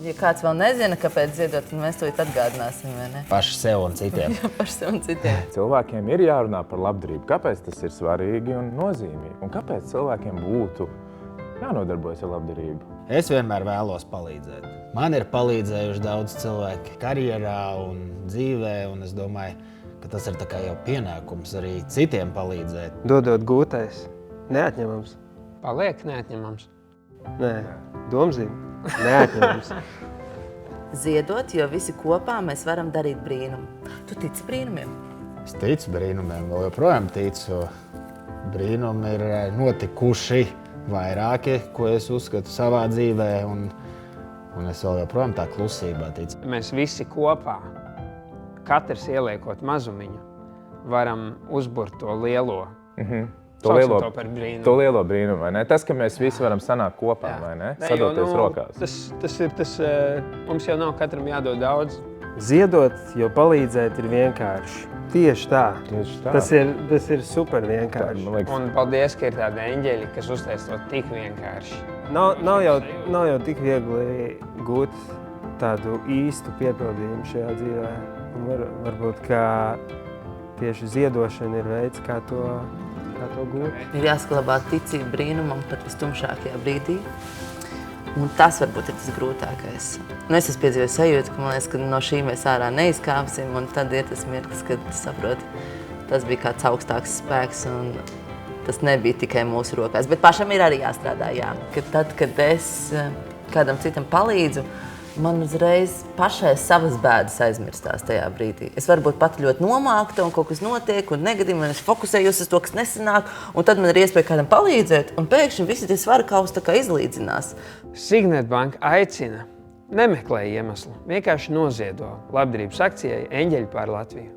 Ja kāds vēl nezina, kāpēc ziedot, tad mēs to atgādināsim, vai ne? Paši sev un citiem. Paši sev un citiem. Cilvēkiem ir jārunā par labdarību. Kāpēc tas ir svarīgi un nozīmīgi? Un kāpēc cilvēkiem būtu jānodarbojas ar labdarību? Es vienmēr vēlos palīdzēt. Man ir palīdzējuši daudz cilvēki karjerā un dzīvē, un es domāju, ka tas ir tā kā jau pienākums arī citiem palīdzēt. Dodot gūtais, neatņemams. Paliek neatņemams. Nē, domzīme, neatņemams. Ziedot, jo visi kopā mēs varam darīt brīnumu. Tu tici brīnumiem? Es ticu brīnumiem, vēl joprojām ticu. Brīnumi ir notikuši vairāki, ko es uzskatu savā dzīvē, un es vēl joprojām tā klusībā ticu. Mēs visi kopā, katrs ieliekot mazumiņu, varam uzburt to lielo. To To lielo brīnumu, vai ne? Tas, ka mēs visi varam sanākt kopā, vai ne? Sadoties rokās. Tas ir tas, mums jau nav katram jādod daudz. Ziedot, jo palīdzēt ir vienkārši. Tieši tā. Tieši tā. Tas ir super vienkārši. Man liekas, Un paldies, ka ir tādi eņģeļi, kas uztais to tik vienkārši. Nav jau tik viegli gūt tādu īstu piepildījumu šajā dzīvē. Un varbūt, ka tieši ziedošana ir veids, kā to gūt. Ir jāsklabā ticība brīnumam pat vistumšākajā brīdī. Un tas varbūt ir tas grūtākais. Es esmu piedzīvojis sajūtu, ka man liekas, ka no šī mēs ārā neizkāpsim, un tad ir tas mirklis, kad saproti, tas bija kāds augstāks spēks, un tas nebija tikai mūsu rokās. Bet pašam ir arī jāstrādā, jā. Ka tad, kad es kādam citam palīdzu, man uzreiz pašai savas bēdas aizmirstās tajā brīdī. Es varbūt pat ļoti nomākta, un kaut kas notiek, un negadījumi, un es fokusējos uz to, kas nesanāk, un tad man ir iespēja kādam palīdzēt, un pēkšņi visi tie svara kausi tā kā izlīdzinās. Signet Banka aicina, nemeklē iemeslu, vienkārši noziedo labdarības akcijai Eņģeļi pār Latviju.